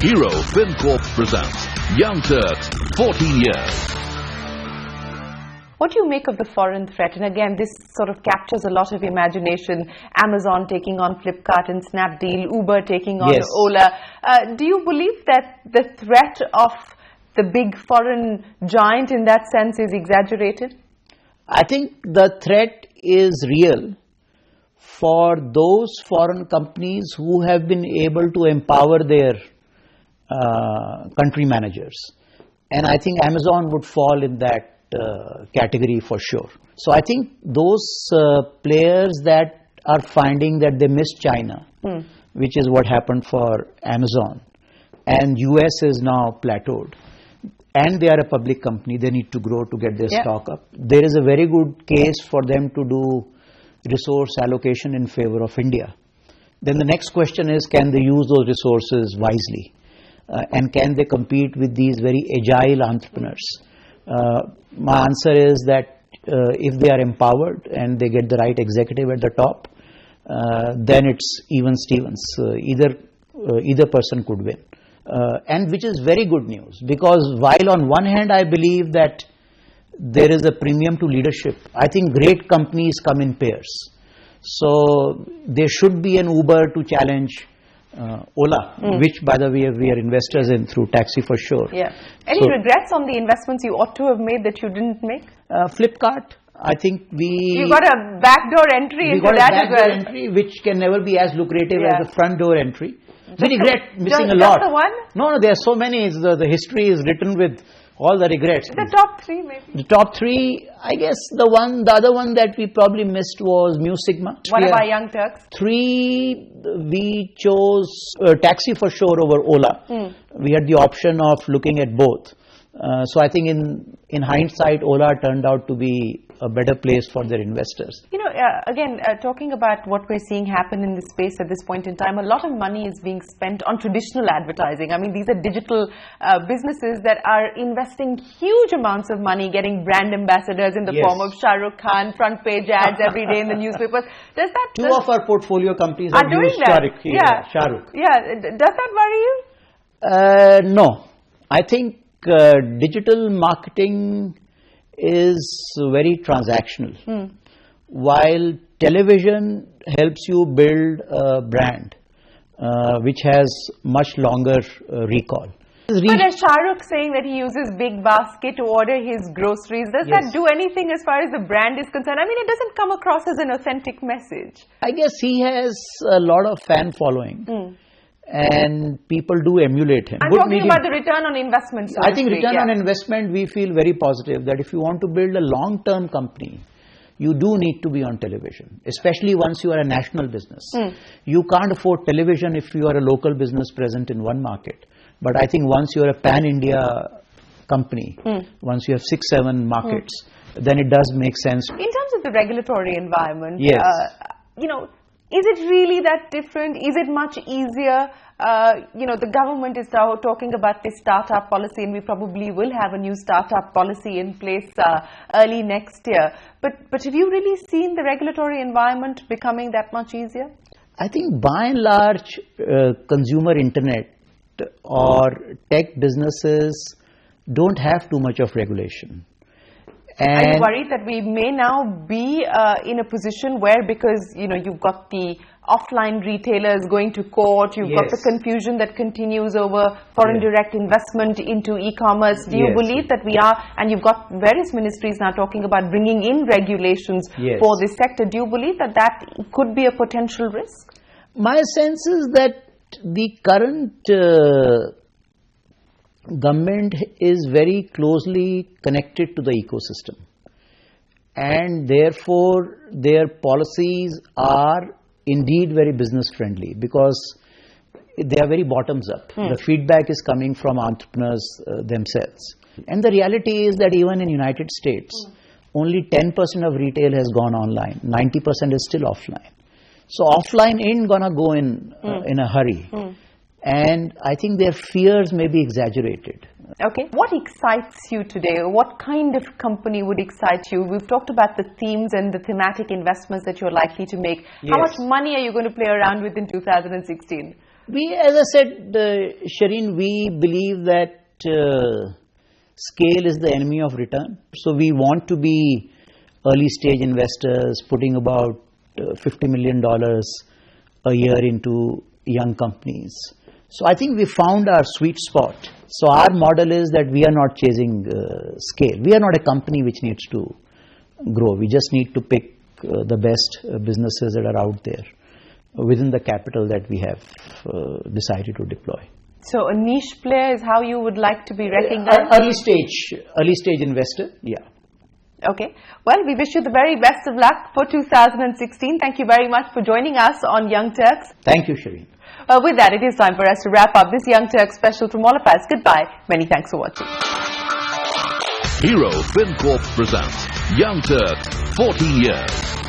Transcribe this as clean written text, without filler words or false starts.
Hero FinCorp presents Young Turks, 14 years. What do you make of the foreign threat? And again, this sort of captures a lot of imagination. Amazon taking on Flipkart and Snapdeal, Uber taking on Ola. Do you believe that the threat of the big foreign giant in that sense is exaggerated? I think the threat is real for those foreign companies who have been able to empower their country managers. And I think Amazon would fall in that category for sure. So I think those players that are finding that they missed China, which is what happened for Amazon, and US is now plateaued, and they are a public company, they need to grow to get their stock up. There is a very good case for them to do resource allocation in favor of India. Then the next question is, can they use those resources wisely? And can they compete with these very agile entrepreneurs? My answer is that if they are empowered and they get the right executive at the top, then it's even Stevens. Either person could win. And which is very good news, because while on one hand I believe that there is a premium to leadership, I think great companies come in pairs. So there should be an Uber to challenge Ola, which by the way we are investors in through Taxi for sure. Yeah. Any regrets on the investments you ought to have made that you didn't make? Flipkart, I think you got a backdoor entry into that as well. We got a backdoor entry which can never be as lucrative as the front door entry. We regret missing a Just lot. the one? No, there are so many. The history is written with all the regrets. The top three maybe? The top three, I guess the other one that we probably missed was Mu Sigma. What about Young Turks? 3, we chose Taxi for sure over Ola. We had the option of looking at both. So I think in hindsight, Ola turned out to be a better place for their investors. You know, again, talking about what we're seeing happen in this space at this point in time, a lot of money is being spent on traditional advertising. I mean, these are digital businesses that are investing huge amounts of money, getting brand ambassadors in the form of Shah Rukh Khan, front page ads every day in the newspapers. Does that... Two of our portfolio companies are doing that. Shah Rukh. Yeah, does that worry you? No. I think digital marketing is very transactional, while television helps you build a brand which has much longer recall. But as Shah Rukh saying that he uses Big Basket to order his groceries, does that do anything as far as the brand is concerned? I mean, it doesn't come across as an authentic message. I guess he has a lot of fan following. And people do emulate him. I'm talking about the return on investment. I think return on investment, we feel very positive that if you want to build a long-term company, you do need to be on television, especially once you are a national business. You can't afford television if you are a local business present in one market. But I think once you are a pan-India company, once you have 6-7 markets, then it does make sense. In terms of the regulatory environment, you know, is it really that different? Is it much easier? You know, the government is now talking about this startup policy, and we probably will have a new startup policy in place early next year. But have you really seen the regulatory environment becoming that much easier? I think by and large, consumer internet or tech businesses don't have too much of regulation. Are you worried that we may now be in a position where, because you know you've got the offline retailers going to court, you've got the confusion that continues over foreign direct investment into e-commerce. Do you believe that we are, and you've got various ministries now talking about bringing in regulations for this sector, do you believe that that could be a potential risk? My sense is that the current government is very closely connected to the ecosystem, and therefore their policies are indeed very business friendly, because they are very bottoms up. The feedback is coming from entrepreneurs themselves, and the reality is that even in United States only 10% of retail has gone online, 90% is still offline. So offline ain't gonna go in a hurry. And I think their fears may be exaggerated. Okay. What excites you today? What kind of company would excite you? We've talked about the themes and the thematic investments that you're likely to make. How much money are you going to play around with in 2016? As I said, Shereen, we believe that scale is the enemy of return. So we want to be early stage investors, putting about $50 million a year into young companies. So I think we found our sweet spot. So our model is that we are not chasing scale. We are not a company which needs to grow. We just need to pick the best businesses that are out there within the capital that we have decided to deploy. So a niche player is how you would like to be recognized? Early stage investor, yeah. Okay. Well, we wish you the very best of luck for 2016. Thank you very much for joining us on Young Turks. Thank you, Shereen. With that, it is time for us to wrap up this Young Turks special from all of us. Goodbye. Many thanks for watching. Hero FinCorp presents Young Turks 40 Years.